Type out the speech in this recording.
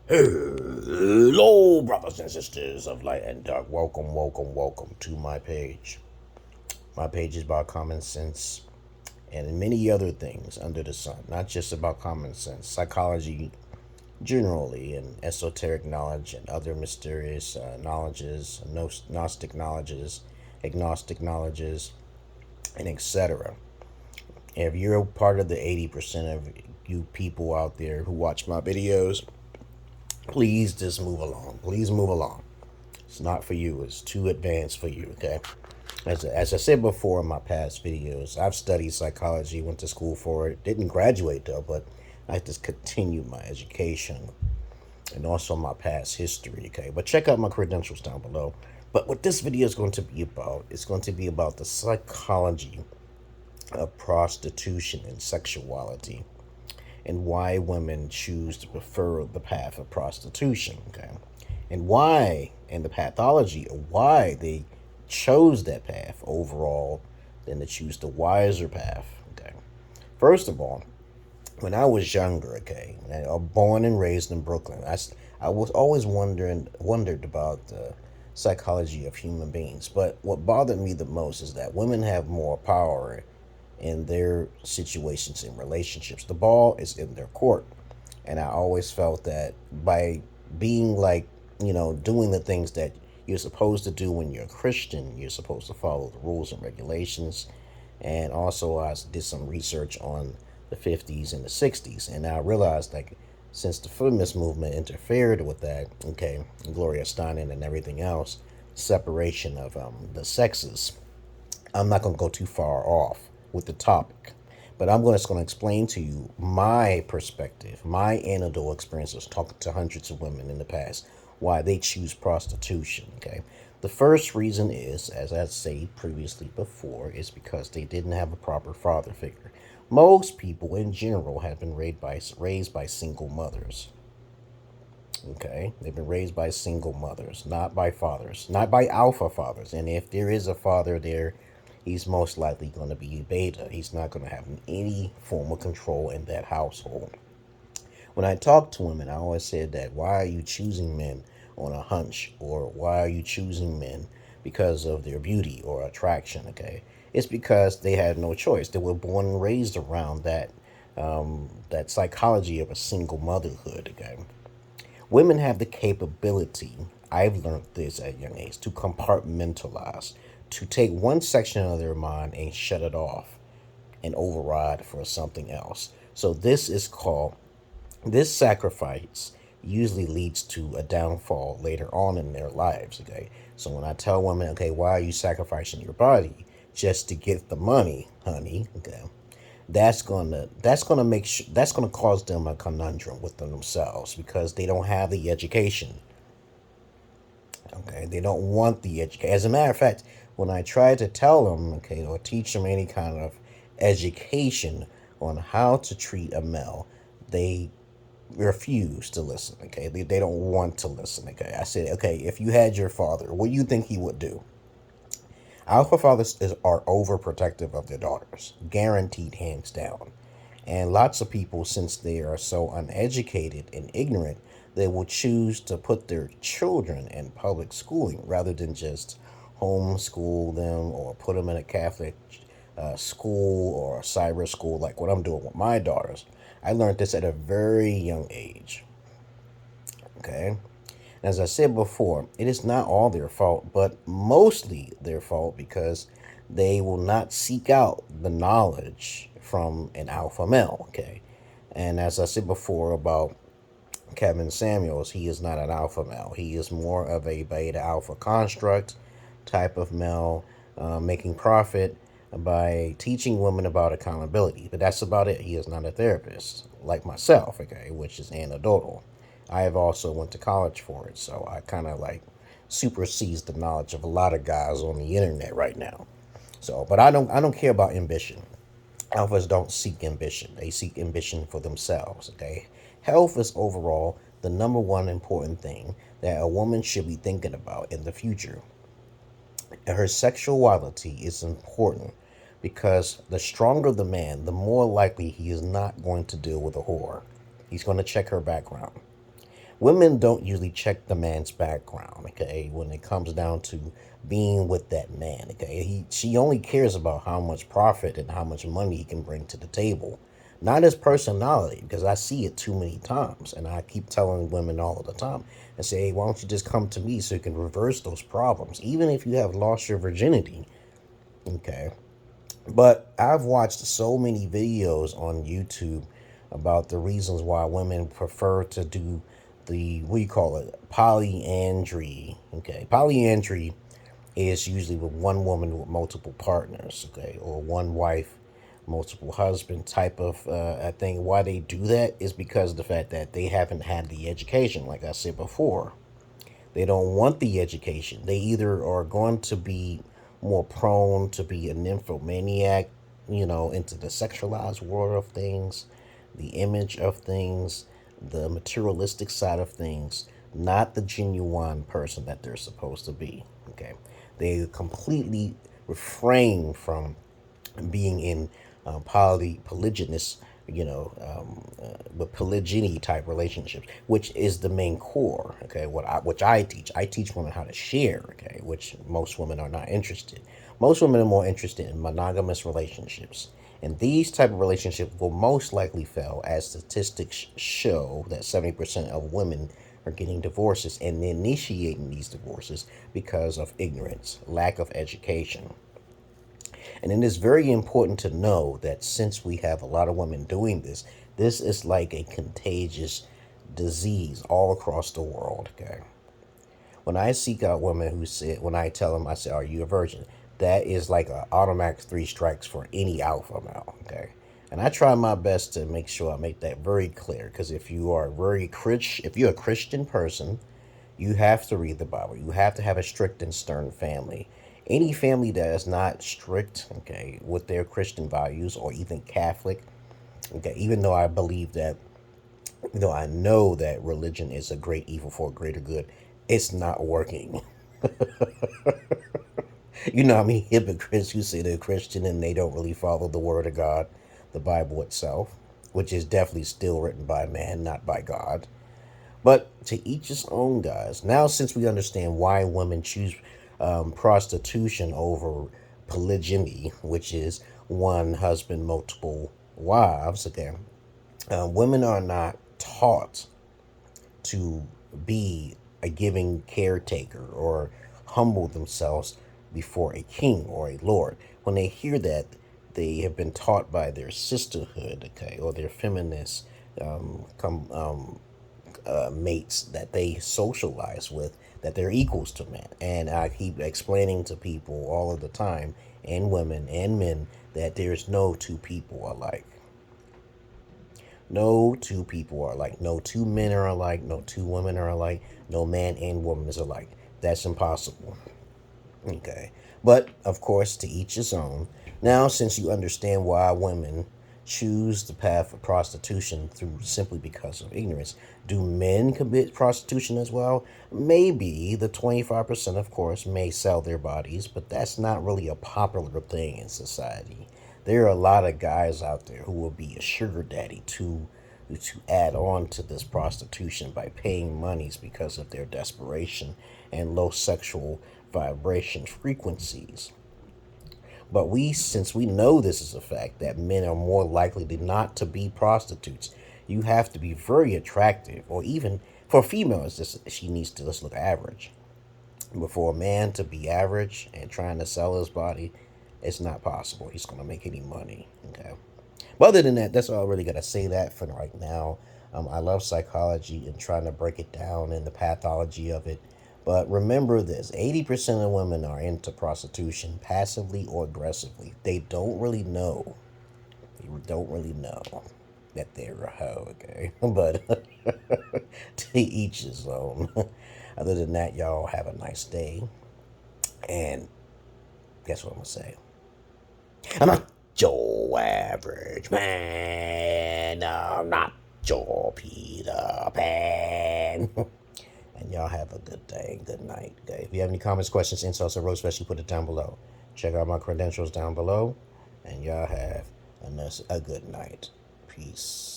Hello, brothers and sisters of light and dark. Welcome to my page. My page is about common sense and many other things under the sun. Not just about common sense, psychology generally, and esoteric knowledge and other mysterious knowledges, gnostic knowledges, agnostic knowledges, and etc. If you're part of the 80% of you people out there who watch my videos, please just move along. Please move along. It's not for you. It's too advanced for you, okay? As I said before in my past videos, I've studied psychology, went to school for it. Didn't graduate, though, but I just continued my education and also my past history, okay? But check out my credentials down below. But what this video is going to be about, it's going to be about the psychology of prostitution and sexuality, and why women choose to prefer the path of prostitution, okay? And why, and the pathology of why they chose that path overall than to choose the wiser path, okay? First of all, when I was younger, okay, I was born and raised in Brooklyn, I was always wondered about the psychology of human beings. But what bothered me the most is that women have more power in their situations and relationships. The ball is in their court. And I always felt that by being like, doing the things that you're supposed to do when you're a Christian, you're supposed to follow the rules and regulations. And also, I did some research on the 50s and the 60s. And I realized, like, since the feminist movement interfered with that, okay, Gloria Steinem and everything else, separation of the sexes, I'm not going to go too far off with the topic, but I'm just going to explain to you my perspective, my anecdotal experiences talking to hundreds of women in the past, why they choose prostitution, okay? The first reason is, as I said previously before, is because they didn't have a proper father figure. Most people in general have been raised by single mothers. Okay, they've been raised by single mothers, not by fathers, not by alpha fathers. And if there is a father there, he's most likely going to be a beta. He's not going to have any form of control in that household. When I talk to women, I always said that, why are you choosing men on a hunch? Or why are you choosing men because of their beauty or attraction? Okay, it's because they had no choice. They were born and raised around that psychology of a single motherhood. Okay, women have the capability, I've learned this at a young age, to compartmentalize, to take one section of their mind and shut it off and override for something else. So this sacrifice usually leads to a downfall later on in their lives, okay? So when I tell women, okay, why are you sacrificing your body just to get the money, honey, okay? That's gonna cause them a conundrum within themselves because they don't have the education. Okay, they don't want the education. As a matter of fact, when I try to tell them, okay, or teach them any kind of education on how to treat a male, they refuse to listen. Okay, they don't want to listen. Okay, I said, okay, if you had your father, what do you think he would do? Alpha fathers are overprotective of their daughters, guaranteed, hands down. And lots of people, since they are so uneducated and ignorant, they will choose to put their children in public schooling rather than just homeschool them or put them in a Catholic school or a cyber school like what I'm doing with my daughters. I learned this at a very young age. Okay? As I said before, it is not all their fault, but mostly their fault because they will not seek out the knowledge from an alpha male. Okay? And as I said before about Kevin Samuels, he is not an alpha male. He is more of a beta alpha construct type of male, making profit by teaching women about accountability. But that's about it. He is not a therapist like myself, okay, which is anecdotal. I have also went to college for it, so I kind of like supersedes the knowledge of a lot of guys on the internet right now. So, but I don't care about ambition. Alphas don't seek ambition. They seek ambition for themselves, okay? Health is overall the number one important thing that a woman should be thinking about in the future. Her sexuality is important because the stronger the man, the more likely he is not going to deal with a whore. He's going to check her background. Women don't usually check the man's background, okay, when it comes down to being with that man, okay. She only cares about how much profit and how much money he can bring to the table, not his personality, because I see it too many times, and I keep telling women all of the time and say, hey, why don't you just come to me so you can reverse those problems, even if you have lost your virginity, okay. But I've watched so many videos on YouTube about the reasons why women prefer to do the, what do you call it, polyandry. Okay, polyandry is usually with one woman with multiple partners, okay, or one wife, multiple husband type of I think why they do that is because of the fact that they haven't had the education, like I said before. They don't want the education. They either are going to be more prone to be a nymphomaniac, into the sexualized world of things, the image of things, the materialistic side of things, not the genuine person that they're supposed to be. Okay. They completely refrain from being in polygynous, but polygyny type relationships, which is the main core. Okay, which I teach women how to share. Okay, which most women are not interested. Most women are more interested in monogamous relationships, and these type of relationships will most likely fail, as statistics show that 70% of women are getting divorces and initiating these divorces because of ignorance, lack of education. And it is very important to know that since we have a lot of women doing this, this is like a contagious disease all across the world. Okay. When I seek out women who say, when I tell them, I say, are you a virgin? That is like an automatic 3 strikes for any alpha male. Okay. And I try my best to make sure I make that very clear. Because if you are if you're a Christian person, you have to read the Bible. You have to have a strict and stern family. Any family that is not strict, okay, with their Christian values, or even Catholic, okay, even though I believe that, I know that religion is a great evil for a greater good, it's not working. I mean, hypocrites who say they're Christian and they don't really follow the Word of God, the Bible itself, which is definitely still written by man, not by God. But to each his own, guys. Now, since we understand why women choose prostitution over polygyny, which is one husband, multiple wives, okay, women are not taught to be a giving caretaker or humble themselves before a king or a lord. When they hear that, they have been taught by their sisterhood, okay, or their feminist mates that they socialize with, that they're equals to men. And I keep explaining to people all of the time, and women and men, that there's no two people alike. No two people are alike. No two men are alike. No two women are alike. No man and woman is alike. That's impossible. Okay. But, of course, to each his own. Now, since you understand why women choose the path of prostitution through simply because of ignorance, do men commit prostitution as well? Maybe the 25%, of course, may sell their bodies, but that's not really a popular thing in society. There are a lot of guys out there who will be a sugar daddy to add on to this prostitution by paying monies because of their desperation and low sexual vibration frequencies. But since we know this is a fact, that men are more likely than not to be prostitutes, you have to be very attractive, or even for females, she needs to just look average. But for a man to be average and trying to sell his body, it's not possible. He's going to make any money. Okay. But other than that, that's all I really got to say that for right now. I love psychology and trying to break it down and the pathology of it. But remember this, 80% of women are into prostitution, passively or aggressively. They don't really know. They don't really know that they're a hoe, okay? But to each his own. Other than that, y'all have a nice day. And guess what I'm going to say? I'm not your average man. I'm not your Peter Pan. And y'all have a good day, good night. Okay. If you have any comments, questions, insults, or roast, especially put it down below. Check out my credentials down below. And y'all have a good night. Peace.